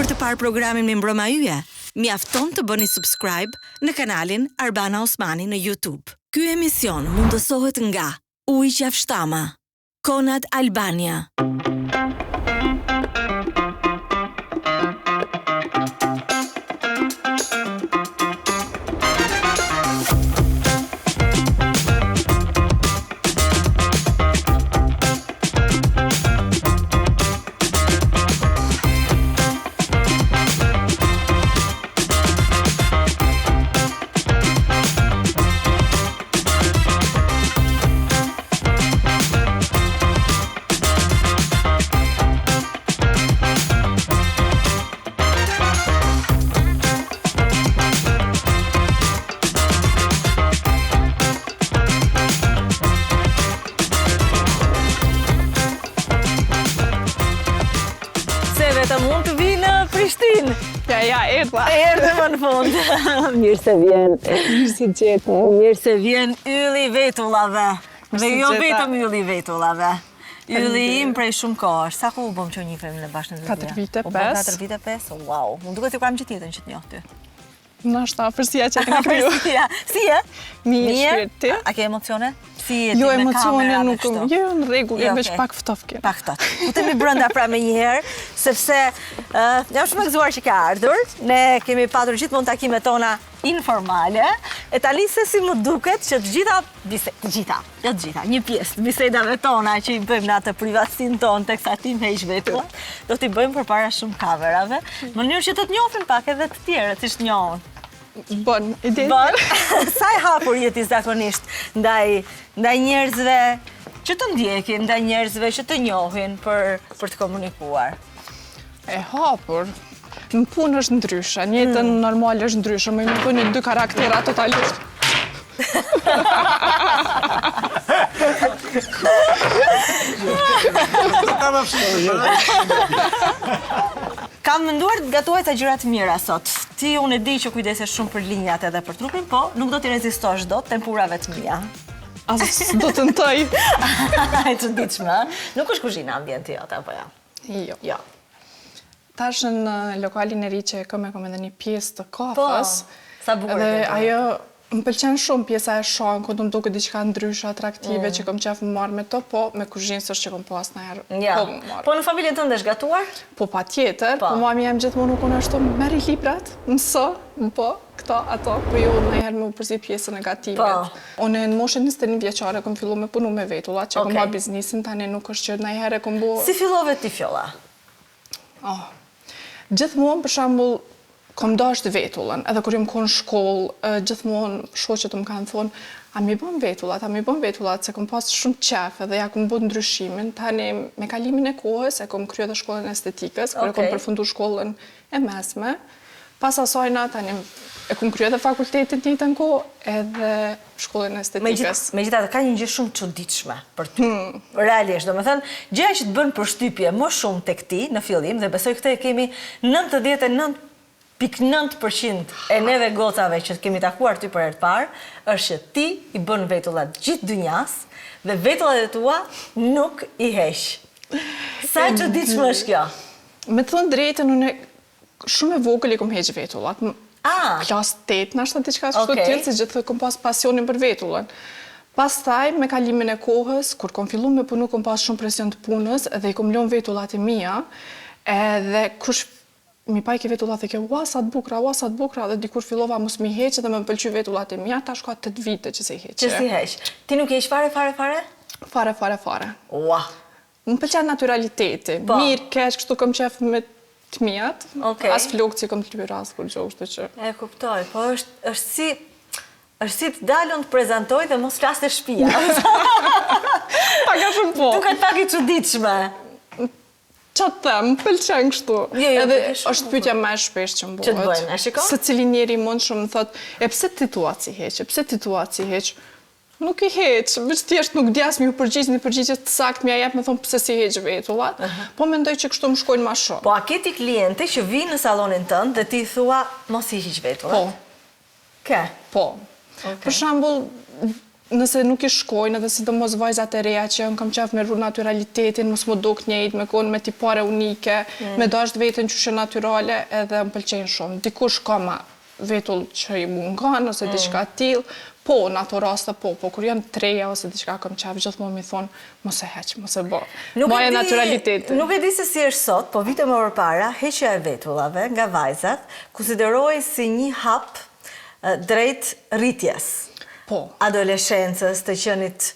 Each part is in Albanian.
për të parë programin me mbrëma yje, mjafton të bëni subscribe në kanalin Arbana Osmani në YouTube. Ky emision mundësohet nga Ujë Qafshtama, Konad Albania. Erdhe më në fund. Mirë se vjen. Mirë si gjetë. Mirë se vjen ylli i vetullave. Dhe jo vetëm ylli i vetullave. Ylli im prej shumë kohësh. Sa ku u bëm që njifem në bashkë në 4 vite, 5. 4 vite, 5. Wow. Më duket si kam që tjetën që të njoh ty. Nashta, përsia që të në kryu. Si e? Mirë shpirt ti. A ke emocione? Si e ti Jo, me emocione kamera nuk dhe jo në rregull, Jo, veç okay. pak ftof kena. Pak ftof. Futemi brenda pra me njëherë, sepse jam shumë e gëzuar që ka ardhur. Ne kemi patur gjithmonë takimet tona informale, e tani se si më duket që një pjesë të bisedave tona që i bëjmë në atë privatsin tonë tek sa ti me ish vetulla, do t'i bëjmë përpara shumë kamerave, në mënyrë që të të njohin pak edhe të tjerët, ishtë njohën. Bon, ide. Sa e hapur jeti zakonisht ndaj njerëzve që të ndjekin, ndaj njerëzve që të njohin për të komunikuar? E hapur. Në punë është ndryshe, në jetën normal është ndryshe, më bëni 2 karaktera totalisht. Kam menduar të gatuaj ca gjëra të mira sot. Ti unë e di që kujdesesh shumë për linjat edhe për trupin, po nuk do t'i rezistosh dot tempurave të mia. As do të tentoj. E çuditshme. Nuk është kuzhina ambienti jote apo jo? Jo. Jo. Tash në lokalin e ri që kam edhe një pjesë të kafës. Sa bukur. Dhe ajo më pëlqen shumë pjesa e shankut, më duket diçka ndryshe, atraktive që kam qef më marrë me to, po me kuzhinë s'është që kam pas ndonjëherë. Ja. Po në familjen tënde është gatuar? Po patjetër, po mami jam gjithmonë nuk unë ashtu merri librat, mëso, po këto ato, po jo ndonjëherë më përzi pjesën e gatimet. Unë në moshën 21 vjeçare kam filluar me punu me vetulla, që kam bërë biznesin, tani nuk është që ndonjëherë kam bu. Si fillove ti fjolla? Gjithmonë për shembull kom dasht vetullën, edhe kur jam konë shkollë, gjithmonë shoqet më kanë thonë, a mi bën vetullat, se kom pas shumë qef edhe ja kom bën ndryshimin, tani me kalimin e kohës, e kom kryer edhe shkollën estetikës, kur e kom përfundu shkollën e mesme, pas asajna tani e kom kryer edhe fakultetin të njëjtën kohë, edhe shkollën e estetikës. Megjithatë ka një gjë shumë çuditshme për ty. Realisht, domethënë, gjëja që të bën përshtypje më shumë tek ti në fillim, dhe besoj këtë e kemi 99.9% e neve gocave që kemi takuar ty për herë të parë, është që ti i bën vetullat gjithë dynjas dhe vetullat e tua nuk i heq. Sa çuditshme është kjo? Me të thënë drejtën, unë shumë e vogël i kom heq vetullat. Klas 8, nashta diçka ashtu të tillë, se gjithë kom pas pasionin për vetullën. Pastaj, me kalimin e kohës, kur kom fillu me punu, kom pas shumë presion të punës, dhe i kom lënë vetullat e mia, edhe kush mi pa i ke vetullat e ke, ua sa të bukra, dhe dikur fillova mos mi heqe dhe me më pëlqy vetullat e mia, tash ka 8 vite që se i heqe. Që si heq? Ti nuk e ish fare? Fare. Ua. Më pëlqen naturaliteti. Mirë, keq, kështu kom qef me të mijat, as flokë që kom të lyra, as kur gjo, kështu që. E kuptoj, po është si të dalën të prezentoj dhe mos flas të shtëpia. Paka shumë po. Duket pak i çuditshme. Qatë them, pëlqen kështu. Edhe është pyetja më e shpesh që më bëhet. Që të bëjnë, e shikon? Se cili njeri mund shumë më thot, e pse ti thua si heq? Nuk i heq, veç thjesht nuk djas mi u përgjigj një përgjigje të saktë, më jep me thon pse si heq vetullat, po mendoj që kështu më shkojnë më shumë. Po a ke ti kliente që vinë në sallonin tënd dhe ti thua mos i hiq vetullat? Po. Për shembull, nëse nuk i shkojnë, edhe sidomos vajzat e reja që kam qef me rru naturalitetin, mos më duk njejt, me konë me tipare unike, me dasht vetën qyshe naturale, edhe më pëlqenë shumë. Dikush ka ma vetull që i mungan, ose diçka t'il, po, në ato raste po, kur janë treja ose diçka kam qef, gjithmonë mi thonë, mos e heq, mos e bo. Maja naturalitetin. Nuk e di se si është sot, po vite më përpara, heqja e vetullave nga vajzat, konsideroj si një hap drejt rritjes. Po. Adoleshencës, të qenit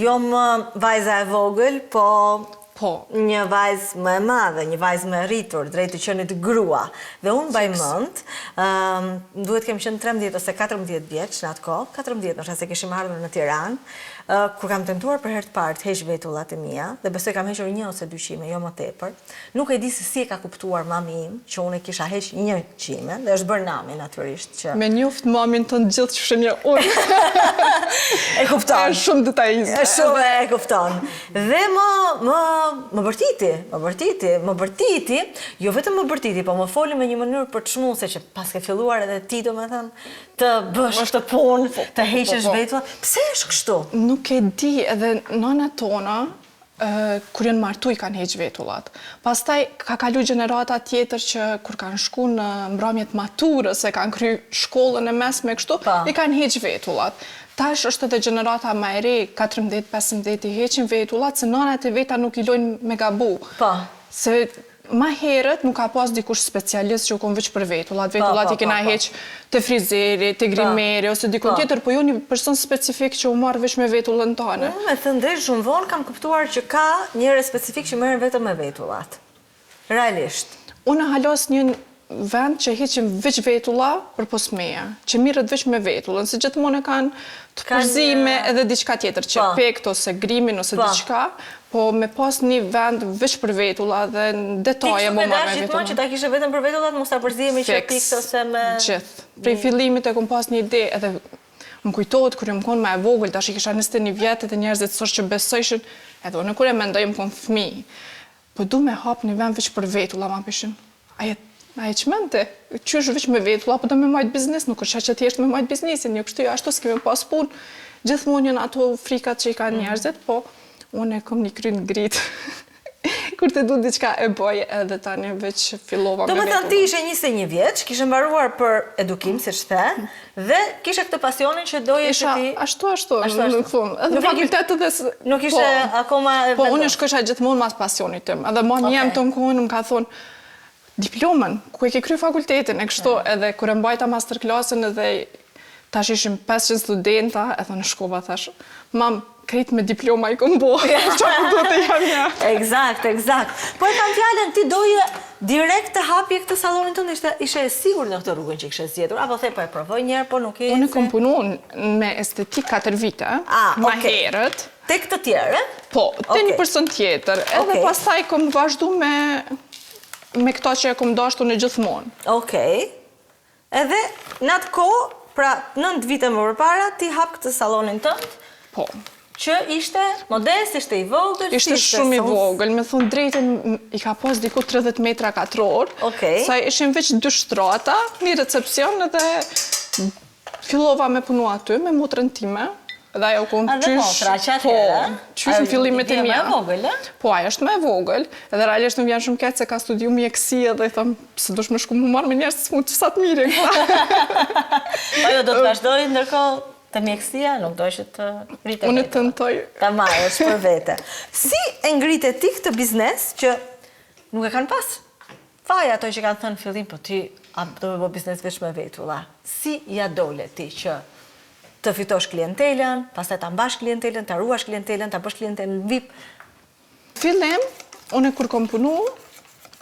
jo më vajza e vogël, po një vajzë më e madhe, një vajzë më e rritur, drejt të qenit grua. Dhe unë baj mend, duhet kem qenë 13 ose 14 vjeç në atë kohë, 14 nështë se kishim ardhur në Tiranë, kur kam tentuar për herë të parë të heq vetullat e mia, dhe besoj kam hequr 1 ose 2 qime, jo më tepër. Nuk e di se si e ka kuptuar mami im që unë kisha heq 1 qime, dhe është bërë nami natyrisht që Me njoft mamin të në gjithë që shënje unë. E kupton. Shumë detajizme. Shumë e kupton. Dhe më bërtiti, jo vetëm më bërtiti, po më foli me një mënyrë për të shmuese që pas ke filluar edhe ti do me thënë të bësh të punë, të heqesh vetullat. Pse është kështu? Nuk e di, edhe nëna tona, kur janë martu i kanë heq vetullat. Pastaj ka kalu gjenerata tjetër që kur kanë shku në mbrëmjet maturës, e kanë kry shkollën e mesme kështu, i kanë heq vetullat. Tash është edhe gjenerata ma e re, 14-15 i heqin vetullat, se nënat e veta nuk i lojnë me gabu. Se ma herët nuk ka pas dikush specialist që u kon veç për vetullat. Vetullat i kena heq të frizeri, të grimeri, ose dikun tjetër, po jo një person specifik që u marrë veç me vetullën tane. Me thënë drejt shumë vonë kam kuptuar që ka njëre specifik që merren vetëm me vetullat. Realisht. Unë halos një vend që heqim veç vetulla për posmeja, që mirët veç me vetullën, se gjithmonë e kanë të përzime edhe diçka tjetër, që pekt ose grimin ose diçka, po me pas një vend veç për vetulla dhe në detaje më marrë me vetulla. Ti gjithmonë që ta kishe vetëm për vetullat, mos ta përzime që pikt ose me... Gjithë. Prej fillimit e kom pas një ide, edhe më kujtohet kër jam konë me e vogël, tash i kisha 21 vjetë edhe njerëzit sosh që besojshin, edhe unë kur e mendoj më konë fëmijë, po du me hap një vend veç për vetulla, ma pishin. A e që mente, që është veç me vetulla, po do me majtë biznes, nuk është që t'jeshtë me majtë biznesin, një kështu ashtu s'kemi pas punë, gjithmonë janë ato frikat që i ka njerëzit, po unë e kom një kry në gritë. Kur të du diçka e bëj edhe tani veç fillova me vetulla. Do me thënë ti ishe 21 vjeç, kishe mbaruar për edukim, si që the, dhe kishe këtë pasionin që doje që ti... Ashtu, nuk thumë. Edhe fakultetet dhe... Nuk ishe akoma... Po, unë shkësha gjithmonë mas pasionit tim, edhe ma njem të më kohën më ka thonë, diplomën, ku e ke kry fakultetin, e kështu edhe kur e mbajta masterklasën edhe tash ishim 500 studenta, edhe në shkova thash, mam, krejt me diploma i kom bo, që do të jam ja. Eksakt. Po e kam fjallën, ti doje direkt të hapje këtë salonin tënë, ishe e sigur në këtë rrugën që kishe zjedur, apo the, po e provoj njerë, po nuk e... Unë kom punu me estetik 4 vite, ma herët. Tek të tjere? Po, te një person tjetër, edhe pastaj kom vazhdu me këto që e kom dashtu në gjithmonë. Okej. Edhe në atë kohë, pra 9 vite më përpara, ti hap këtë salonin tënd? Po. Që ishte modest, ishte i vogël? Ishte shumë i vogël, me thonë drejtën i ka pas diku 30 metra katror. Okej. Sa ishim veç 2 shtrata, një recepcion edhe fillova me punu aty, me motrën time. Dhe ajo kom qysh në fillimet e mija. Ajo me vogël, e? Po, ajo është me vogël. Edhe realisht më vjen shumë keq se ka studiu mjekësi edhe i thëmë, se dush me shku më marrë me njerës të smutë që sa të mirin. Ajo do të vazhdoj ndërkohë të mjekësia, nuk doj që të rritë e Unë të nëtoj. Ta marrë, është për vete. Si e ngritë ti këtë biznes që nuk e kanë pas? Faja ato që kanë thënë fillim, po ti do me bo biznes veç me vetulla. Si ja dole ti që të fitosh klientelën, pastaj ta mbash klientelën, ta ruash klientelën, ta bësh klientelën VIP? Fillim, unë kur kom punu,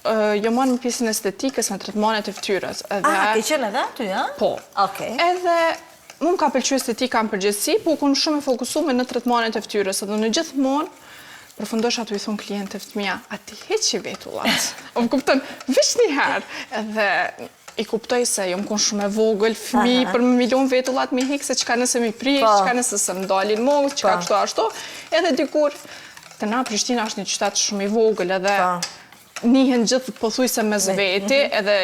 jo marrë në pjesën estetikës me tretmanet e ftyrës. Ke qenë edhe aty, ja? Po. Okej. Edhe mu më ka pëlqy estetika në përgjithësi, po unë shumë e fokusume në tretmanet e ftyrës, edhe në gjithmonë përfundosh ato i thonë klientëve të mia, a ti heqi vetullat? O më kupton, veç një herë, edhe i kuptoj se jo më konë shumë e vogël, fëmi për më milion vetullat mi hikë, se qka nëse mi prish, qka nëse se më dalin mongë, qka kështu ashtu, edhe dikur, të na Prishtina është një qytet shumë i vogël, edhe nihen gjithë pothuajse mes veti, edhe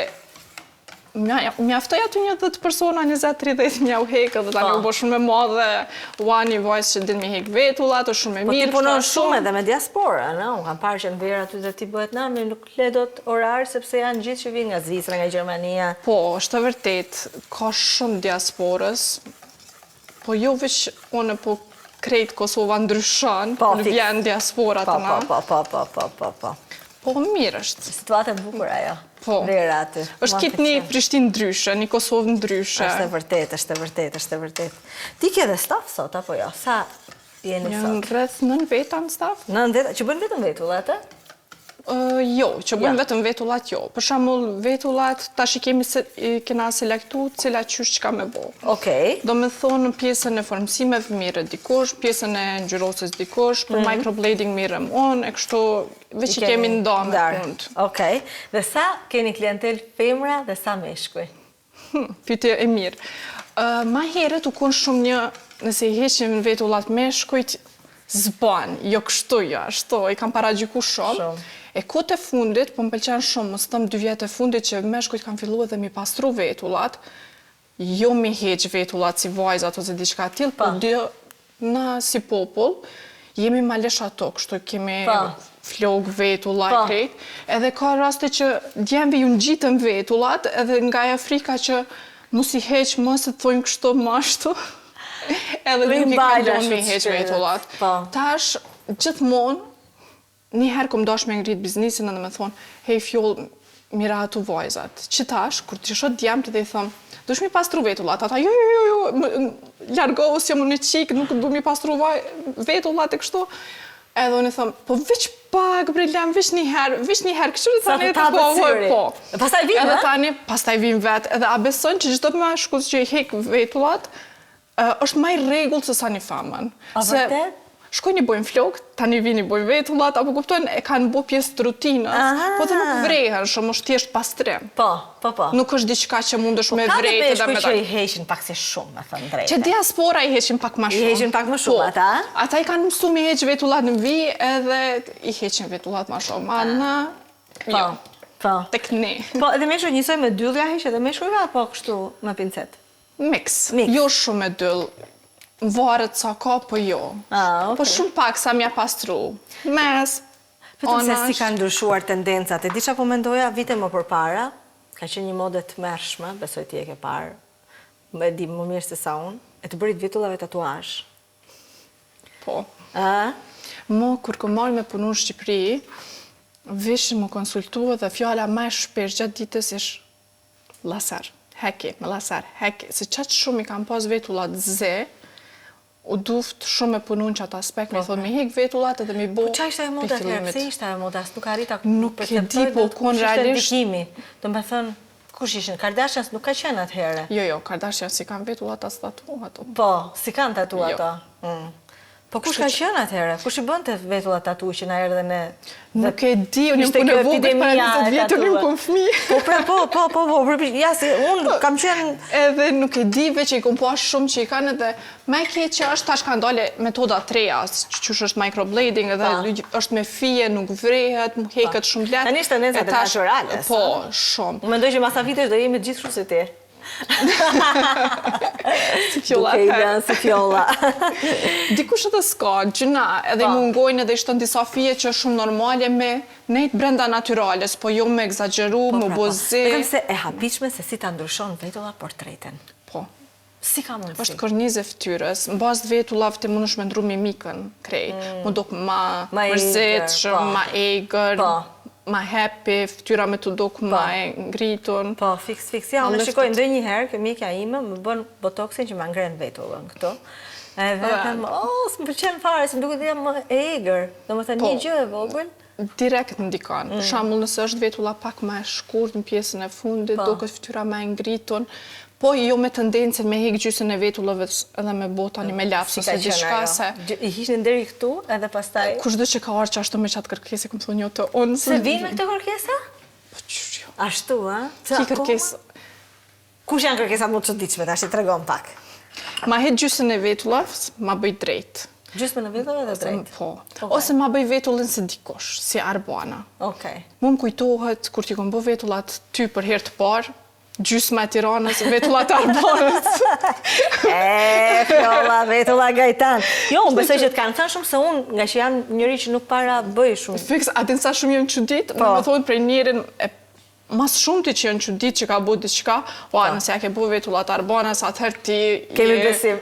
mjaftoj aty një 10 persona, 20-30 mja u hekë, dhe tani u bo shumë me madhe, një vajzë që din me hekë vetullat, o shumë me mirë. Po ti punon shumë edhe me diaspora, në? Unë kam parë që në verë aty dhe ti bëhet nami, nuk le do të orarë, sepse janë gjithë që vinë nga Zvicra, nga Gjermania. Po, është të vërtet, ka shumë diasporës, po jo veç unë po krejt Kosova ndryshon, në vjen diaspora të na. Po. Po, mirë është. Situatë e bukur ajo. Po, është kitë një Prishtinë ndryshe, një Kosovë ndryshe. është e vërtet. Ti ke dhe staf sot, apo jo? Sa jeni sot? Janë rreth 9 veta në staf. 9 veta? Që bënë vetëm vetullat, e? Jo, që bënë vetëm vetullat jo. Për shembull, vetullat, tash kena selektu cilat qysh që ka me bo. Okej. Do me thonë pjesën e formësimeve mirë dikosh, pjesën e ngjyrosjes dikosh, për microblading mirë unë, e kështu veç i kemi nda me punë. Okej. Dhe sa keni klientel femra dhe sa meshkuj? Pyetje e mirë. Ma herët u konë shumë një, nëse i heqim vetullat meshkujt, zban, jo kështu jo, ashtu, i kam paragjyku shumë. E kote fundit, po më pëlqen shumë, mos thëm 2 vjetë e fundit që meshkujt kanë filluar dhe mi pastru vetullat, jo mi heq vetullat si vajzat ose diçka tillë, po na si popull, jemi ma lesh ato, kështu kemi flok, vetullat, krejt, edhe ka raste që djemve ju ngjitën vetullat, edhe nga e Afrika që mos i heq, mos e thojmë kështu më ashtu, edhe nuk i kallon me heq vetullat. Tash, gjithmonë, njëherë kom dash me ngrit biznisin edhe me thonë, hej fjoll, mira atu vajzat. Që tash, kur të shot djemët dhe i thëmë, dush mi pastru vetullat, ata jo, largohu si jam unë qik, nuk du mi pastru vetullat e kështu. Edhe unë i thëmë, po veç pak, brilem, veç njëherë, kështu të tani të pohoj, po. Pastaj vim, edhe tani, pastaj vim vetë, edhe a beson që gjithdo me shkuz që i hek vetullat, është maj regull se sa një famën. A vërtet? Shkoj një bojnë flok, tani vini bojnë vetullat, apo kuptojnë e kanë bo pjesë të rutinës, po dhe nuk vrehen shumë, është thjesht pastrim. Po. Nuk është diçka që mund është me vrejtë dhe me ta. Ka dhe që i heqin pak si shumë, me thëmë drejtë. Që diaspora i heqin pak ma shumë. I heqin pak më shumë, ata? Ata i kanë mësu me heq vetullat në vi, edhe i heqin vetullat ma shumë. Ana, jo, tek ne. Po, edhe meshkuj njësoj me dyllja heq edhe meshkujve, apo kështu me pincet? Mix. Jo shumë me dyll. Varet sa ka, po jo. Po shumë pak sa mja pastru. Mes, vetëm se si kanë ndryshuar tendencat. E di qa po mendoja vite më përpara, ka qenë një mode të mërshme, besoj ti e ke parë, më di më mirë se sa unë, e të bërit vetullave tatuazh. Po. Mo, kur kom marrë me punu në Shqipëri, vishë më konsultua dhe fjala ma e shpesh gjatë ditës ish laser. Heki, me laser, heki. Se qatë shumë i kam pas vetullat ze, u duft shumë me punu në qatë aspekt, me thonë me hek vetullat edhe mi bo... Po qa ishte e moda të herë? Pse ishte e moda? Nuk arrita... Nuk e di, po konë realisht... Do me thënë, kush ishin? Kardashians nuk ka qenë atë herë? Jo, Kardashians si kanë vetullat as tatu ato. Po, si kanë tatu ato? Po kush ka qenë atë herë? Kush i bënte vetullat tatu që na erdhe në... Nuk e di, unë jam punë e vogël para 20 vjetë, unë kom fëmijë. Po, ja, si unë kam qenë... Edhe nuk e di veç që i kom pas shumë që i kanë edhe... Me keq që është tash kanë dole metoda treja, që është microblading edhe është me fije, nuk vrehet, më heket shumë letë. Tani është tendencat e naturales. Po, shumë. Më mendoj që masa vitesh do jemi gjithë shu si ti. Si fjolla. Duke i lënë si fjolla. Dikush edhe s'ka, gjëna, edhe i mungojnë edhe ishtë në disa fije që është shumë normale me nejtë brenda naturales, po jo me egzageru, me bozi. Vetëm se e habiqme se si ta ndryshon vetulla portreten. Po. Si ka mundësi? është kornizë e fytyrës, në bazë vetullave të mund është me ndru mimikën krejt. Më duk ma mërzitshëm, ma egër, ma happy, fytyra me të duk ma e ngritun. Po, fix. Ja, unë shikoj ndë njëherë, këmikja ime më bën botoxin që ma ngren vetullën këto. Edhe them, s'më përqen fare, s'më duke dhja më egër. Do më thënë një gjë e vogël. Direkt ndikon. Për shembull, nëse është vetulla pak më e shkurt në pjesën e fundit, duket fytyra më e ngritun, po jo me tendencën me hek gjysën e vetullave edhe me botani me laps ose diçka se... I hishin deri këtu edhe pastaj... Kushdo që ka arë që ashtu me qatë kërkese, këmë thonë jo të onë... Se vinë me këtë kërkesa? Po qysh jo. Ashtu, a? Ki kërkesa... Kush janë kërkesa më të çuditshme, tash i tregon pak. Ma het gjysën e vetullave, ma bëj drejt. Gjysmën e vetullave dhe drejt? Po. Ose ma bëj vetullin se dikosh, si arbana. Okej. Mu më kujtohet, kur ti kom bë vetullat ty për herë të parë, gjysma e Tiranës, vetullat e Arbanës. Fjolla, vetulla Gajtan. Jo, unë besoj që të kanë thënë shumë se unë, nga që janë njëri që nuk para bëj shumë. Fiks, atin sa shumë jënë qudit, unë me thonë prej njerin mas shumë ti që janë qudit që ka bu diçka, nëse ja ke bu vetullat e Arbanës, atëherë ti... Kemi besim.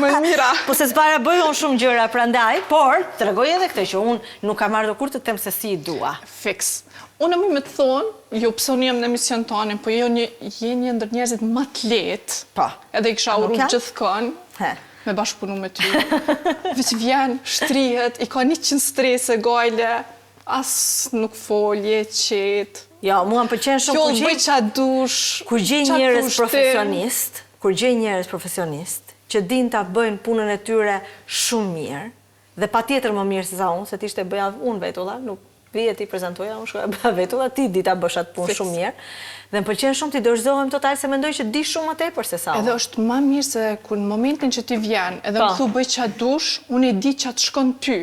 Më mira. Po se s'para bëj unë shumë gjëra prandaj, por të regoj edhe këtë që unë nuk kam ardhur kur të them se si i dua. Fiks. Unë më të thonë, jo pëse unë jem në emision tonin, po je një ndër njerëzit më të letë. Po. Edhe i kisha uru gjithkon, me bashkëpunu me ty. Veç vjen, shtrihet, i ka 100 strese, gajle, as nuk folje, qetë. Jo, mua më pëlqen shumë kur gjej qa dush, kur gjej njerëz profesionist, që din ta bëjnë punën e tyre shumë mirë, dhe patjetër më mirë se sa unë, se t'ishte bëja unë vetulla, nuk vije ti prezentoja, unë shkoja bëja vetulla, ti di ta bësh atë punë shumë mirë, dhe më pëlqen shumë t'i dorëzohem total se mendoj që di shumë më tepër se sa unë. Edhe është më mirë se kur në momentin që ti vjen, edhe më thu bëj qa dush, unë e di qa të shkon ty.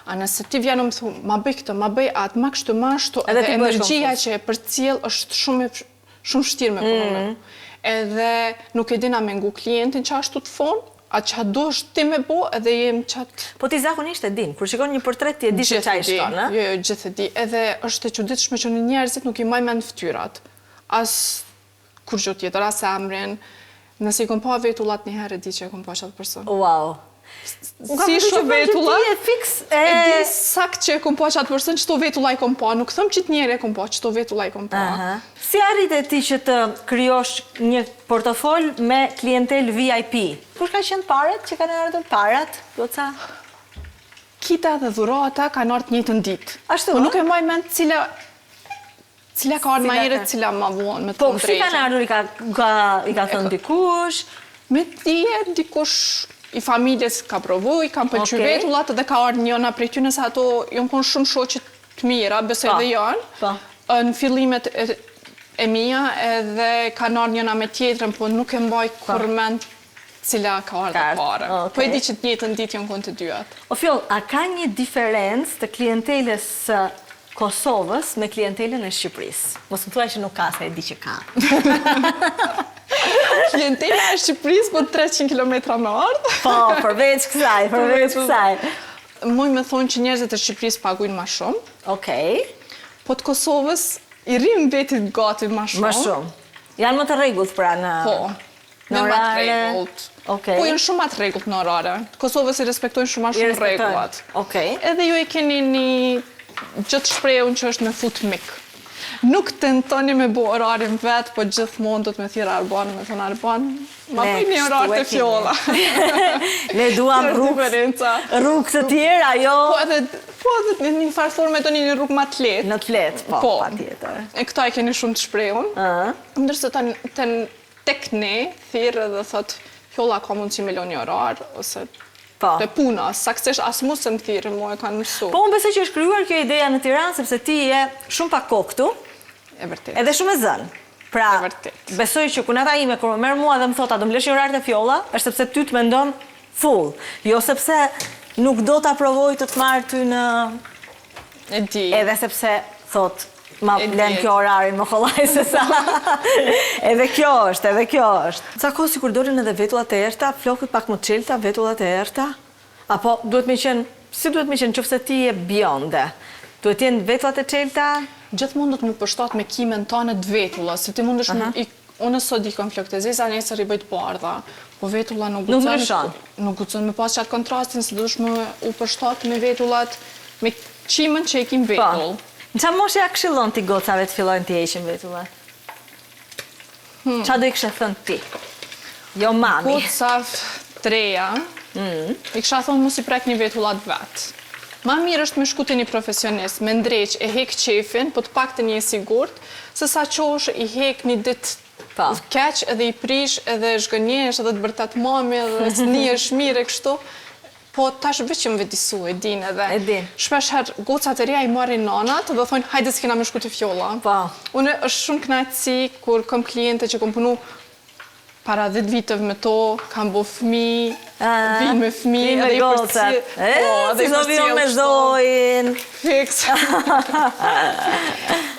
A nëse ti vjen më thu, ma bëj këtë, ma bëj atë, ma kështu, ma ashtu, edhe energjia që e përcjell është shumë shtirë me punën. Edhe nuk e dina me ngu klientin që ashtu të fonë, a që do është ti me bo, edhe jem qatë... Po ti zakonisht e din, kur shikon një portret ti e di se qa i shkon, e? Jo, gjithë e di. Edhe është e çuditshme që në njerëzit nuk i maj me në ftyrat. As kur gjë tjetër, as emrin. Nëse i kom pa vetullat një herë, e di që e kom pa qatë person. Wow. Si shumë vetullat, e di sakt që e kom pa qatë person, qëto vetulla i kom pa. Nuk thëm që të njerë e kom pa, qëto vetulla i kom pa. Si arrit e ti që të kryosh një portofol me klientel VIP? Kush ka qenë paret që kanë ardhur parat? Kita dhe dhurata kanë ardhur njëjtën ditë. Ashtu? Po nuk e maj mend cila ka ardhur më herët, cila më vonë, me të drejtën. Po si kanë ardhur, i ka thënë dikush? Me dije, dikush i familjes ka provu, i kam pëlqy vetullat edhe ka ardhur njëna prej ty, nëse ato jonë konë shumë shoqet të mira, besoj dhe janë. Në fillimet e mija edhe ka ardhur njëna me tjetrën, po nuk e mbaj kërmend cila ka ardhur pare. Po e di që të njëjtën ditë janë konë të dyat. O Fjoll, a ka një diferencë të klienteles Kosovës me klientelën e Shqipërisë? Mos më thuaj që nuk ka, se e di që ka. Klientela e Shqipërisë po 300 km në ardhë. Po, përveç kësaj. Muj me thonë që njerëzit e Shqipërisë pagujnë ma shumë. Okej. Po të Kosovës i rrimë vetit gati ma shumë. Ma shumë. Janë më të rregullt pra në... Po, në më të rregullt. Po janë shumë më të rregullt në orare. Të Kosovës i respektojnë shumë ma shumë rregullat. Edhe ju e keni një gjithë shprehun që është me fut mik. Nuk tentoni me bo orarin vetë, po gjithmonë do të me thirë Arbanë, me thonë Arbanë, ma bëj një orar të Fjolla. Ne duam rrugë të tjera, jo? Po edhe një farë forme do një rrugë ma të letë. Në të letë, po, pa tjetër. E këta e keni shumë të shprehun. Ndërse tek ne, thirë dhe thotë, Fjolla ka mundë 100 milion një orar, ose... Të puna, saksisht as mu se më thirë, mu e kanë mësu. Po, unë besoj që është kryuar kjo ideja në Tiranë, sepse ti je shumë pak kohë këtu. E vërtet. Edhe shumë e zënë. Pra, besoj që kunata ime, kur më merë mua dhe më thota, do më lesh një orar të Fjolla, është sepse ty të mendon full. Jo sepse nuk do të aprovoj të të marrë ty në... E di. Edhe sepse, thot, ma len kjo orarin më kollaj se sa. Edhe kjo është. Ca kohë si kur dorin edhe vetullat e erta, flokët pak më qelta, vetullat e erta? Apo duhet me qenë, si duhet me qenë qëfëse ti e bjonde? Duhet jenë vetullat e qelta? Gjithmonë do të më përshtat me kimen tane të vetulla, se ti mund është unë sot di kon flokët e zeza, nesër i bëjt bardha, po vetulla nuk gucon me pas qatë kontrastin, se do është më u përshtat me vetullat, me qimen që e kim vetull. Në qa moshe ja këshillon ti gocave të fillojnë t'i eqin vetullat? Qa do i kështë thënë ti? Jo mami. Gocav treja, i kësha thonë mos i prek një vetullat vetë. Ma mirë është me shkute një profesionist, me ndreq e hek qefin, po të pak të një sigurt, se sa qosh i hek një dit keq edhe i prish edhe zhgënjesh edhe të bërtat mami edhe së një është mirë e kështu. Po tash veç që më vedisu, e din edhe. Shpesh herë gocat e reja i marrin nanat dhe thonë, hajde s'kena me shku të Fjolla. Unë është shumë knajtësi kur kom kliente që kom punu para 10 viteve me to, kam bo fëmi, vinë me fëmi, edhe i përcil. Si do vinë me zojnë. Fiks.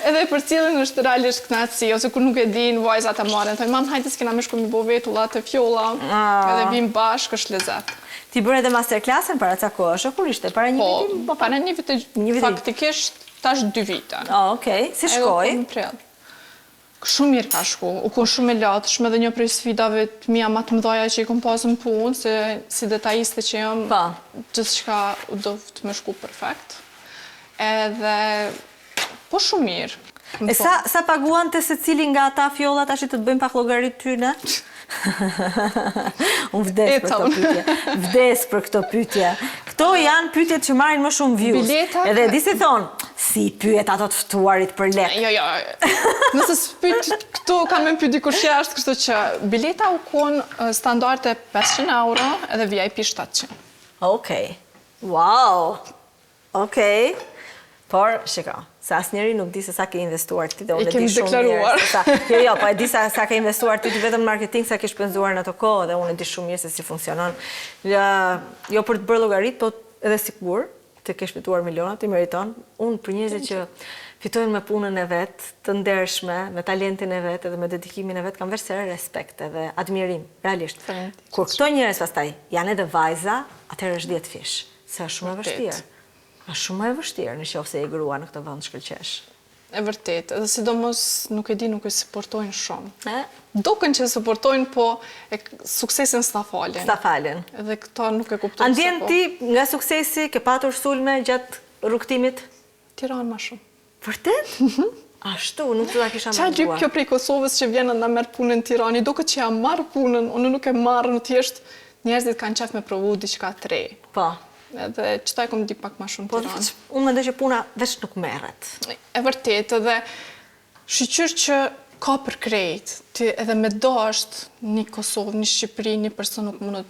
Edhe i përcilin është realisht knatësi, ose kur nuk e din, vajzat e marrin. Thoj, mam, hajde s'kena me shku mi bo vetullat e fjolla, edhe vinë bashkë, është lezet. Ti bërë edhe masterclassën para ca kohësh, kur ishte? Para një viti? Po, para një viti, faktikisht, tash 2 vite. Okej, si shkoj? Shumë mirë ka shku, u kon shumë e latëshme dhe një prej sfidave të mia më të mëdhaja që i kom pasur në punë, se si detajiste që jam, gjithçka u doftë me shku perfekt. Edhe po shumë mirë. E sa paguante secili nga ata fjollat tash të bëjmë pak llogarit tyne? Unë vdes për këto pyetje. Këto janë pyetjet që marrin më shumë views. Edhe di si thon, si pyet ato të ftuarit për lekë. Jo. Nëse s'pyet këto kanë më pyet dikush jashtë, kështu që bileta u kon standarde 500 euro edhe VIP 700. Okej. Wow. Okej. Por, shiko, se asnjëri nuk di se sa ke investuar ti dhe unë e di shumë mirë. Jo, po e di sa ke investuar ti vetëm në marketing, sa ke shpenzuar në ato kohë dhe unë e di shumë mirë se si funksionon. Jo për të bërë llogarit, po edhe sikur të ke shpëtuar miliona, ti meriton. Unë për njerëzit që fitojnë me punën e vet, të ndershme, me talentin e vet edhe me dedikimin e vet, kam veçse respekt edhe admirim, realisht. Kur këto njerëz pastaj janë edhe vajza, atëherë është 10 fish, se është shumë e vështirë. Është shumë e vështirë në qoftë se e grua në këtë vend shkëlqesh. E vërtet, edhe sidomos nuk e suportojnë shumë. Duken që suportojnë, po suksesin s'ta falin. S'ta falin. Edhe këta nuk e kuptojnë. Andjen ti nga suksesi ke patur sulme gjatë rrugtimit? Tiranë më shumë. Vërtet? Ashtu, nuk të da kisha menduar. Qa gjyp kjo prej Kosovës që vjenë nda merë punën në Tirani, duke që ja marë punën, unë nuk e marë, në thjesht njerëzit kanë qef me provu diçka të re. Po. Edhe qëta e kom di pak ma shumë Tiranë. Unë mendoj që puna veç nuk merret. E vërtet, edhe shqyqyr që ka për krejt, ti edhe me dasht një Kosovë, një Shqipëri, një person nuk mundet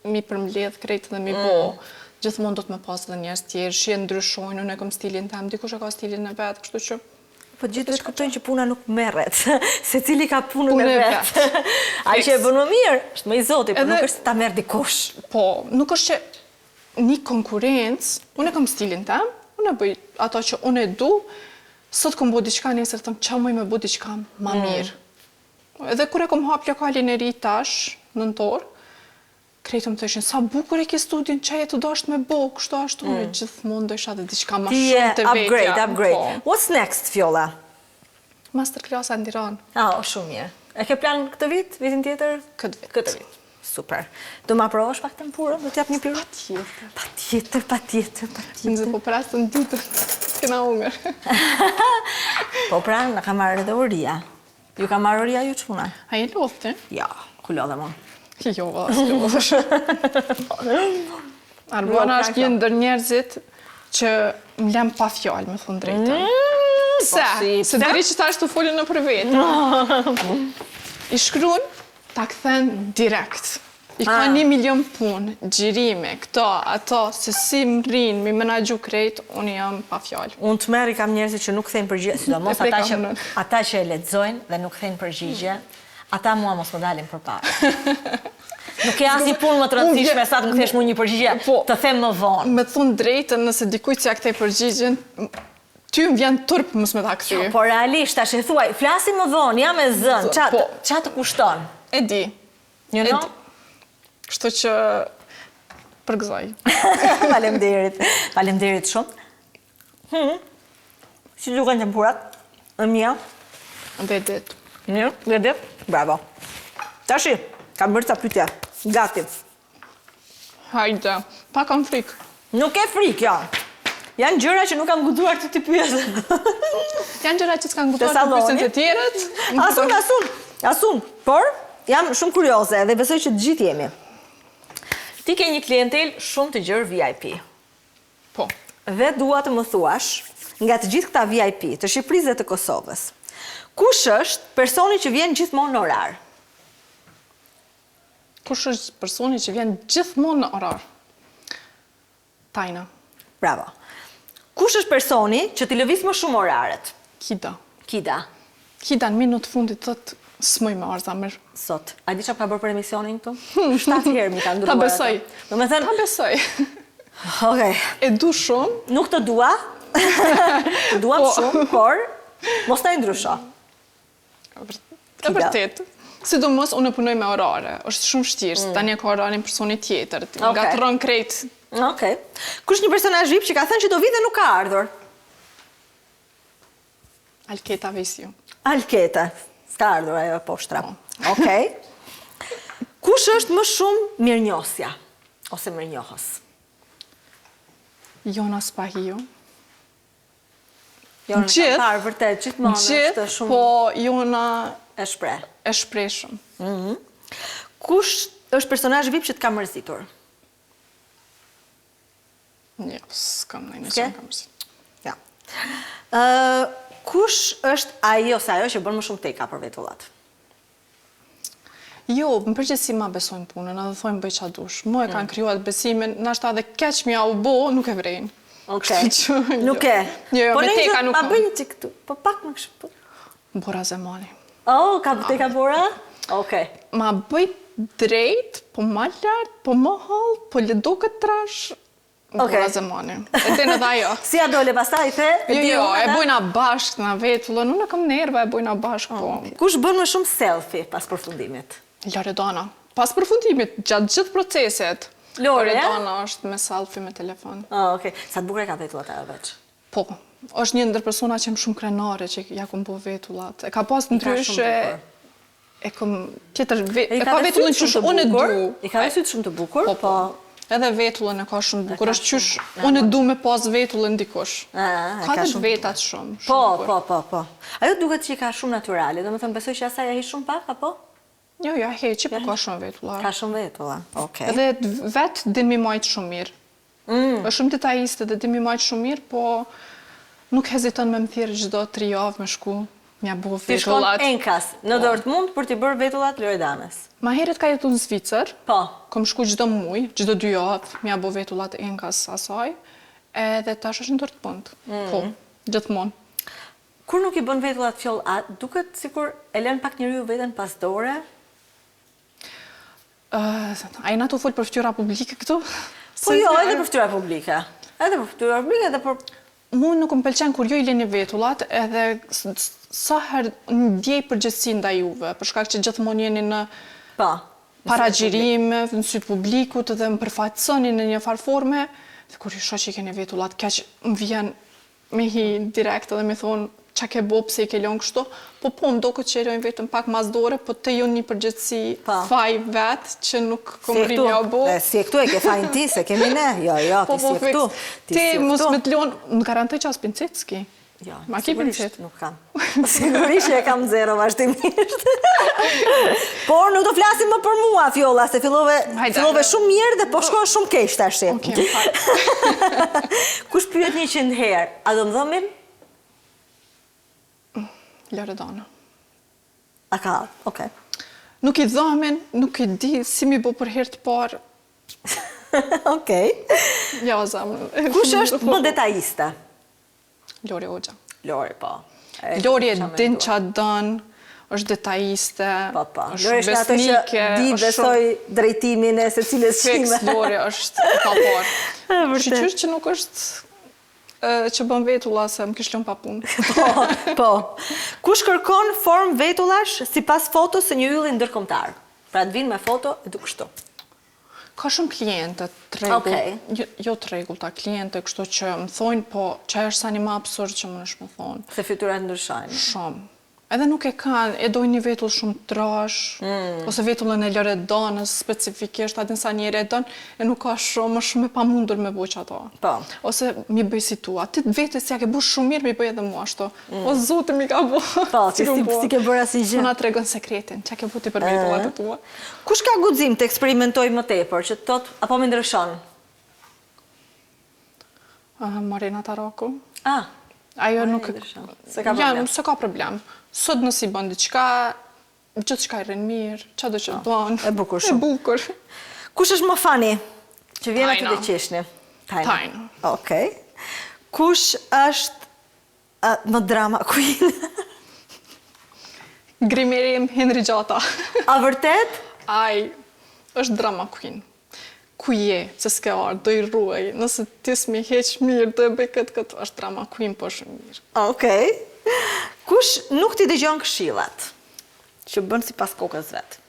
mi përmledh krejt dhe mi bo. Gjithmonë do të me pas dhe njerës tjerë, shie ndryshojnë, unë e kom stilin tem, dikush e ka stilin e vetë, kështu që... Po gjithë vetë kuptojnë që puna nuk merret, se cili ka punën e vetë. Ai që e bën më mirë, është më i zoti, por nuk është ta merr dikush. Po, nuk është që një konkurrencë, unë e kam stilin tem, unë e bëj ato që unë e du, sot kom bo diçka, nesër thëm qa mëj me bo diçka ma mirë. Edhe kur e kom hap lokalin e ri tash, nëntor, krejtë më të ishin, sa bukur e ke studion, qa e të dasht me bo, kështu ashtu, unë gjithmonë do isha dhe diçka ma shumë të vetja. Upgrade. What's next, Fjolla? Masterclass në Tiranë. Shumë mirë. E ke plan këtë vit, vitin tjetër? Këtë vit. Super. Do ma provosh pak tempurën? Do t'jap një pyrë? Patjetër. Nëse po prasë të në ditën, s'kena unger. Po pra, në ka marrë edhe uria. Ju ka marrë uria ju quna? A e loftë? Ja, ku lodhe mon. Jo, asë Arbona është një ndër njerëzit që më lem pa fjallë, me thonë drejtën. Se deri që ta është të folën në për vetë. I shkruan, ta këthen direkt. I ka 1 milion punë, gjirime, këto, ato, se si më rinë, mi menagju krejt, unë jam pa fjallë. Unë të meri kam njerëzit që nuk thejnë përgjigje, sidomos ata që e lexojnë dhe nuk thejnë përgjigje, ata mua mos më dalin për parë. Nuk e asnjë punë më të rëndësishme sa të më thesh mu një përgjigje, të them më vonë. Me thonë drejtën, nëse dikujt që ja këtej përgjigjen, ty më vjen turp mos me ta kthy. Po realisht, tash e thuaj, flasim më vonë, jam e zënë, qa të kushton? E di. You know? Kështu që përgëzoj. Faleminderit shumë. Si duken tempurat? Në mia? Dhe dit. Mirë, dhe dit? Bravo. Tashi, kam bërë ca pyetje. Gati. Hajde, pa kam frikë. Nuk e frikë, ja. Janë gjëra që nuk kam guxuar të t'i pyes. Janë gjëra që s'kan guxuar të pyesen të tjerët. Asun. Por, jam shumë kurioze dhe besoj që të gjithë jemi. Ti ke një klientel shumë të gjerë VIP. Po. Dhe dua të më thuash, nga të gjithë këta VIP, të Shqipërisë dhe të Kosovës, kush është personi që vjen gjithmonë në orar? Kush është personi që vjen gjithmonë në orar? Tajna. Bravo. Kush është personi që t'i lëviz më shumë oraret? Kida. Kida. Kida në minutë fundit thot, S'moj me arë zamër. Sot. A di që ka bërë për emisionin këtu? 7 herë mi ka ndruar. Ta besoj. Ta besoj. Okej. E du shumë. Nuk të dua. Të dua shumë, por mos ta ndrysho. E vërtet. Sidomos unë punoj me orare. Është shumë vështirë, tani ka orarin personi tjetër. Nga të rënë krejt. Okej. Kush një personazh VIP që ka thënë që do vi dhe nuk ka ardhur? Alketa Vesiu. Alketa. S'ka ardhur ajo poshtra. Okej. Kush është më shumë mirënjohësja ose mirënjohës? Jona Spahiu. Jona ka parë vërtet gjithmonë është shumë. Po Jona e shpreh. E shprehshëm. Kush është personazh VIP që të ka mërzitur? Jo, s'kam ndonjë që më ka mërzitur. Ja. Kush është ai ose ajo që bën më shumë teka për vetullat? Jo, më përgjithësi ma besojnë punën, edhe thojnë bëj qa dush. Mo e kanë kryuar besimin, nashta dhe keq mja u bo, nuk e vrejnë. Okej. Nuk e? Jo, me teka nuk. Ma bëjnë që këtu, po pak më kështë. Bora Zemani. Oh, ka teka Bora? Okej. Ma bëj drejt, po ma lartë, po ma hall, po ledo këtë trash. Bora Zemani. E të në dha jo. Si a dole pastaj, the? Jo, e bojna bashkë në vetullë, unë kam nerva, e bojna bashkë, po. Kush bën më shumë selfie pas përfundimit? Loredana. Pas përfundimit, gjatë gjithë proceset, Loredana është me selfie me telefon. Okej. Sa të bukur e ka vetullat ajo veç? Po. Është një ndër persona që më shumë krenare që ja kom po vetullat. E ka pas ndryshe... E kom tjetër... E ka vetullën që unë e du. I ka sytë shumë të bukur, po... Edhe vetullën e ka shumë bukur, është qysh unë e du me pas vetullën dikush. Ka dhe vetat shumë. Po. Ajo duket që i ka shumë naturale, do më thëmë besoj që asaj a hi shumë pak, apo? Jo, ja heqi, po ka shumë vetulla. Ka shumë vetulla, okej. Edhe vetë din mi majtë shumë mirë. është shumë detajiste dhe din mi majtë shumë mirë, po nuk heziton me më thirë gjdo 3 javë me shku. Mja bu vetullat. Ti shkon enkas në Dortmund për t'i bërë vetullat Loredanës. Ma heret ka jetu në Zvicër. Po. Kom shku gjdo muj, gjdo 2 javë, mja bu vetullat enkas asaj. Edhe tash është në Dortmund. Po, gjithmonë. Kur nuk i bën vetullat fjoll, a duket sikur e lën pak njeriu veten pas dore? A i na të folë për ftyra publike këtu? Po jo, edhe për ftyra publike. Edhe për ftyra publike, edhe për... Mu nuk më pëlqen kur jo i leni vetullat, edhe sa herë ndjej përgjithësi nda juve, për shkak që gjithmonë jeni në paragjirime, në sytë publikut, dhe më përfaqësoni në një farforme, dhe kur i shoh që i keni vetullat, keq më vjen me hi direkt edhe me thonë qa ke bo pse i ke lënë kështu, po më do këtë që e lojnë vetëm pak mazdore, po të jo një përgjithësi faj vetë që nuk kom rrim ja bo. Si e këtu e ke fajnë ti, se kemi ne, jo, ti si e këtu. Ti mos me të lënë, në garantoj që as pincet s'ki. Jo, ma ki pincet? Nuk kam. Sigurisht e kam 0 vazhdimisht. Por nuk do flasim më për mua, Fjolla, se fillove shumë mirë dhe po shkoj shumë keq tash. Kush pyet 100 herë, a do më dhëmin? Loredana. A ka, okej. Nuk i dhamin, nuk i di si mi bo për herë të parë. Okej. Ja, zamë. Kush është më detajiste? Lori Hoxha. Lori, po. Lori e din qa dënë, është detajiste, është besnike. Di besoj drejtimin e se cilës shime. Feks Lori është ka parë. Shqyqysh që nuk është që bën vetulla se më kishë lënë pa punë. Po. Kush kërkon form vetullash si pas fotos së një ylli ndërkombëtar? Pra të vinë me foto e du kështu. Ka shumë kliente të regull, jo të regull, ta kliente kështu që më thonë, po që është sa një më absurd që më nëshë më thonë. Se fytyrat ndryshojnë. Shumë. Edhe nuk e kanë, e dojnë një vetull shumë trash, ose vetullën e Loredanës specifikisht, atin sa njëre e donë, e nuk ka shumë, më shumë e pa mundur me bëj që ato. Po. Ose mi bëj si tu, ati vetë si ja ke bu shumë mirë, mi bëj edhe mua ashtu. O zote mi ka bu. Po, si ke bërë asi gjë. Suna të regon sekretin, që ke bu ti për vetullat e tua. Kush ka guxim të eksperimentoj më tepër, që të tot, apo më ndryshon? Marina Taraku. Ajo nuk... Se ka problem. Sot nësi bën diqka, gjithë qka i rënë mirë, qa do që bën. E bukur shumë. E bukur. Kush është më fani? Që vjen aty të qeshni? Tajna. Okej. Kush është më drama queen? Grimeri im Henry Gjata. A vërtet? Ai, është drama queen. Ku je, që s'ke ardhë, do I ruaj. Nëse ti s'mi heq mirë, do e bëj këtë, është drama queen, po shumë mirë. Okej. Kush nuk ti dëgjon këshillat, që bën sipas kokës vet?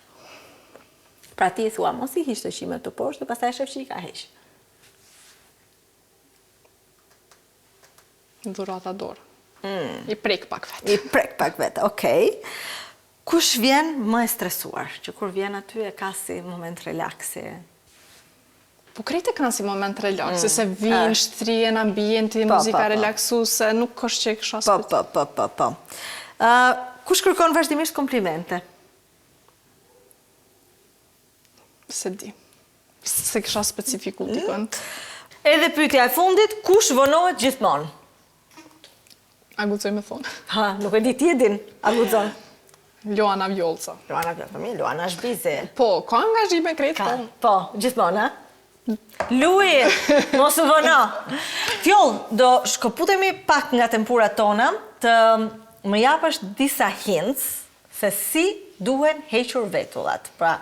Pra ti thua, mos I hiq të qimet të poshtë, dhe pastaj shef që I ka heq. Dhurata dorë. I prek pak vetë. I prek pak vetë, okej. Kush vjen më e stresuar, që kur vjen aty e ka si moment relaksi? Po krejt e kanë si moment relaksi, se vinë, shtrien, ambienti, muzika relaksuse, nuk është që e kësha spet. Po. Kush kërkon vazhdimisht komplimente? Se di. Se kësha specifiku t'i kënd. Edhe pyetja e fundit, kush vonohet gjithmonë? A guxoj me thonë. Ha, nuk e di ti e din, a guxon? Luana Vjollca. Luana Shbizi. Po, ka angazhime krejt, Po, gjithmonë, ha? Lui, mos u vono. Fjoll, do shkëputemi pak nga tempurat tona, të më japësh disa hints se si duhen hequr vetullat. Pra,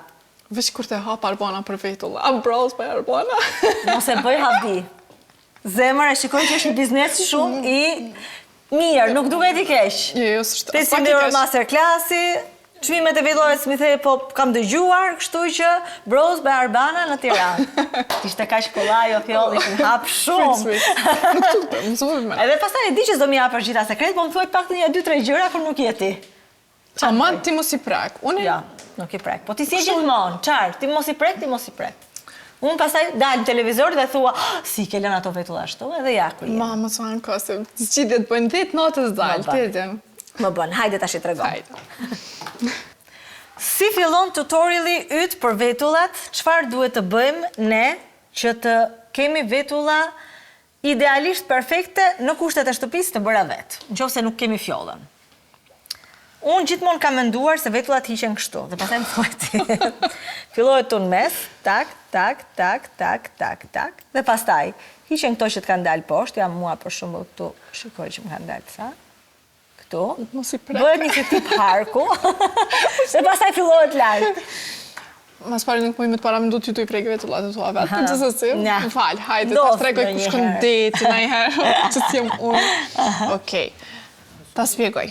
veç kur të hap Arbana për vetulla. A bros për Arbana? mos e bëj habi. Zemër e shikoj që është një biznes shumë I mirë, nuk duhet I keq. Jo, s'është. 500 euro masterclassi, çmimet e vetullave s'mi the, po kam dëgjuar, kështu që Bros by Arbana në Tiranë. Ishte kaq kollaj o Fjoll, ishin hap shumë. Edhe pastaj e di që s'do mi japësh gjitha sekret, po më thuaj paktën 2-3 gjëra kur nuk jeti. Aman ti mos I prek. Unë Ja, nuk I prek. Po ti si e gjithmonë, qartë, ti mos I prek. Unë pastaj dal në televizor dhe thua, si ke lënë ato vetulla ashtu, edhe ja ku je. Mama, s'ma në kose, zgjidhjet bëjnë 10 natës dalë, ti dhe. Më bën, hajde tash I tregon. Hajde. Si fillon tutoriali yt për vetullat, çfarë duhet të bëjmë ne që të kemi vetulla idealisht perfekte në kushtet e shtëpisë të bëra vetë, nëse nuk kemi fjollën. Unë gjithmonë kam menduar se vetullat hiqen kështu, dhe pastaj më thuaj ti. Fillohet tu në mes, tak, dhe pastaj hiqen këto që të kanë dalë poshtë, ja mua për shembull këtu, shikoj që më kanë dalë sa. Këtu. Mos I prek. Bëhet një tip harku. Dhe pastaj fillohet lart. Mas pari nuk pojmë të paramendu ty të I prejke vetullat e tua vetë, për që sësi, më falë, hajde, ta tregoj ku shkën deti na I herë, që s'jem unë. Okej, ta spjegoj.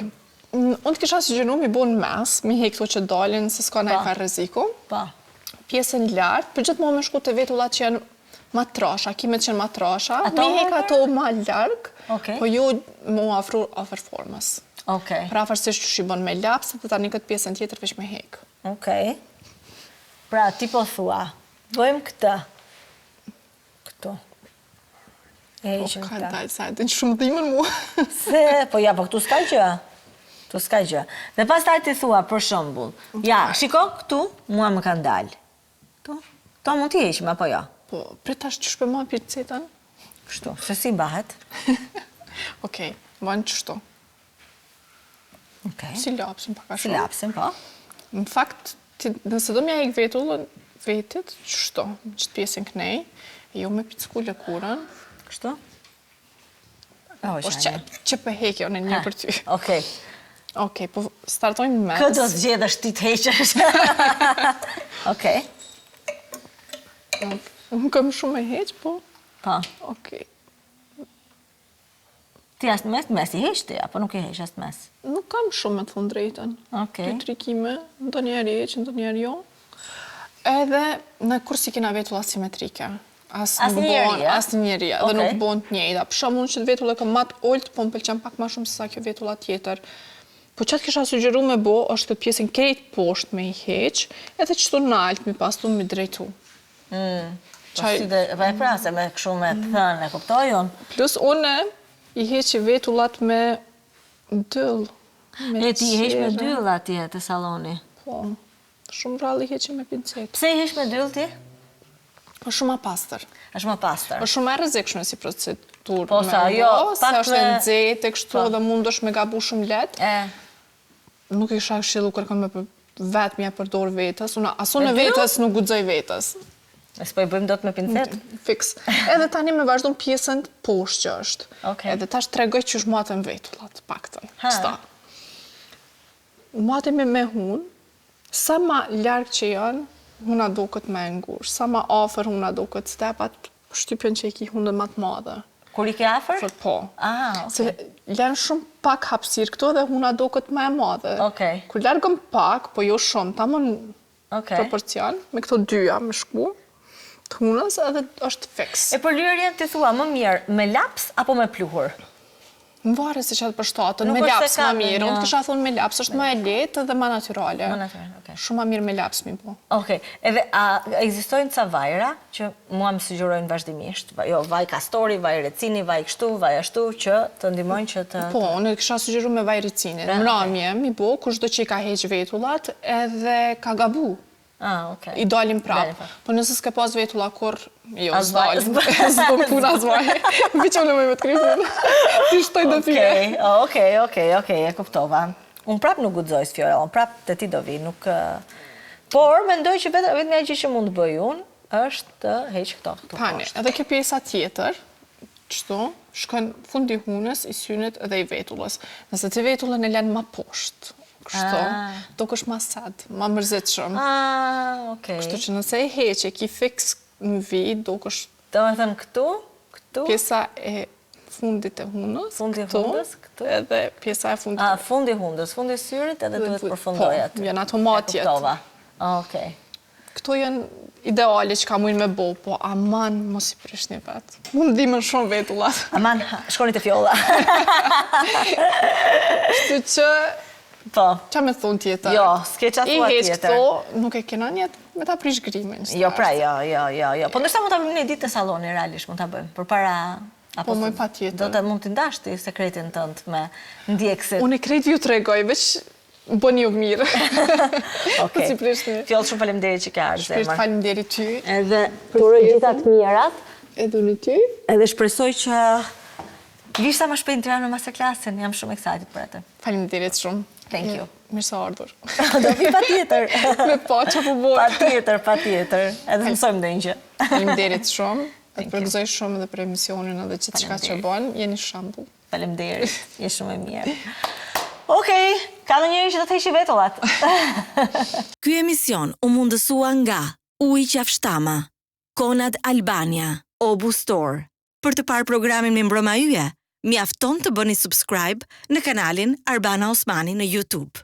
Unë të kisha sugjeru mi bo në mes, mi hek këto që dalin, se s'ka na I farë rreziku. Pjesën lartë, për gjithë me shku të vetullat që janë matrasha, kimet që janë matrasha, mi hek ato ma largë, po ju mu afru afer formës. Pra afërsisht që shibon me lapsë, dhe tani këtë pjesën tjetër veç me hek. Pra, ti po thua, bëjmë këtë. Këtu. Po ka dalë, sa e të në shumë dhimën mu. Se, po ja, po këtu s'ka gjë. Tu s'ka gjë. Dhe pastaj ti thua, për shembull, ja, shiko, këtu, mua më kanë dalë. To mund t'i heqim, apo jo? Po, pritash që shpe ma pircetën? Kështu, se si bahet? Okej, banë qështu. Si lapsim paka shumë. Si lapsim, po. Në fakt, nëse do mja hek vetullën vetit, qështu, qëtë pjesën kënej, jo me picku lëkurën. Kështu? është që për hekjo në një për ty. Okej, po startojmë mes. Këtë do të gjedhësh ti të heqësh. Okej. Unë kam shumë e heq, po? Po. Okej. Ti ashtë mes I heq ti, apo nuk I heq ashtë mes? Nuk kam shumë me të thënë drejten. Okej. Ty trikime, ndo njerë heq, ndo njerë jo. Edhe në kur si kena vetulla simetrike. Asë njeri, dhe nuk bon të njejda. Për shumë unë që të vetulla ka matë olt, po më pëlqen pak ma shumë se sa kjo vetulla tjetër. Po qatë kisha sugjeru me bo, është këtë pjesën krejt poshtë me I heq, edhe qëtu nalt, mi pas tu mi drejtu. E pra, se me këshu me thënë, e kuptoj unë? Plus une I heq I vetullat me dëll. E ti I heq me dëll atje të saloni? Po, shumë rrallë I heq me pincet. Pse I heq me dëll ti? është shumë pastër. Është më pastër. Është shumë e rrezikshme si procedurë. Po sa, jo, se është e nxehtë kështu dhe mundesh me gabu shumë lehtë. Nuk I kisha këshillu kërkon me vetë mja përdor vetës. Unë vetës nuk guxoj vetës. E s'po I bëjmë dot me pincet? Fiks. Edhe tani me vazhdon pjesën poshtë që është. Edhe tash tregoj që është matën vetullat, paktën. Sta. Matemi me hunë, sa ma largë që janë, huna duket me ngush. Sa ma afer huna duket stepat, shtypjen që e ki hundën ma të madhe. Kur i ke afer? Për po. Okay. Se lërën shumë pak hapësirë këto dhe huna duket me madhe. Okay. Kur largëm pak, po jo shumë, ta më proporcion, me këto dyja me shku, të hunës edhe është fix. E për lyrjen të thua më mirë me laps apo me pluhur? Më vare se që atë për shtatën, me laps ma mirë. Unë kësha thonë me laps, është ma e letë dhe ma naturale. Shumë ma mirë me laps mi po. Okej, edhe a ekzistojnë ca vajra që mua më sugjerojnë vazhdimisht? Jo, vaj kastori, vaj recini, vaj kështu, vaj ashtu, që të ndihmojnë që të... Po, unë kësha sugjeru me vaj recini. Mramje, mi po, kushdo që i ka heq vetullat edhe ka gabu. I dalim prapë. Po nëse s'ke pas vetulla kur, jo, s'dalim. S'bëm puna zvaj. Biqëm në me të krypun. Ti shtoj dhe tyre. Okej, e kuptova. Unë prapë nuk gudzoj s'fjore, unë prapë të ti do vi, nuk... Por, mendoj që vetë një gjë që mund të bëj unë, është të heq këto Pani, edhe kjo pjesa tjetër, qëto, shkën fundi hunës, i synit edhe i vetullës. Nëse të vetullën e lenë ma poshtë, kështu, do kësh ma sad, ma mërzit shumë. Okej. Kështu që nëse e heqe, ki fix në vid, do kësh... Do me thëmë këtu? Pjesa e fundit e hundës, këtu, edhe pjesa e fundit. Fundi hundës, fundi syrit edhe duhet përfundojat. Po, janë ato matjet. Okej. Këto janë ideale që ka mujnë me bo, po aman mos i prishni vetë. Mund dhimën shumë vetullat. Aman, shkoni të fjolla. Kështu që... Po. Qa me thonë tjetër? Jo, s'ke qa thua tjetër. I heq këto, nuk e kena njetë me ta prish grimin. Jo, pra, jo. Po ndërsa mund ta bëjmë një ditë të saloni, realisht mund ta bëjmë. Për para... Po moj pa tjetër. Do të mund të ndash ti sekretin tënd me ndjekësit. Unë e krejt ju të regoj, veç bëni ju mirë. Okej. Fjollë shumë faleminderit që ke ardhur, zemër. Shpirt faleminderit ty. Edhe turoj gjitha të mirat. Edhe në ty. Edhe shpresoj që vish sa më shpejt në Tiranë në masterclassin. Jam shumë excited për atë. Faleminderit shumë. Thank you. Mirë sa ardhur. Do vi patjetër. Me pa që po bërë. Patjetër. Edhe mësojmë ndonjë gjë. Faleminderit shumë. E përgëzoj shumë edhe për emisionin edhe gjithçka që bën. Jeni shembull. Faleminderit. Je shumë e mirë. Okej, ka ndonjëri që do të heqë vetullat. Ky emision u mundësua nga Uji Qafshtama, Konad Albania, Obu Store. Për të parë programin me mbrëma yje, mjafton të bëni subscribe në kanalin Arbana Osmani në YouTube.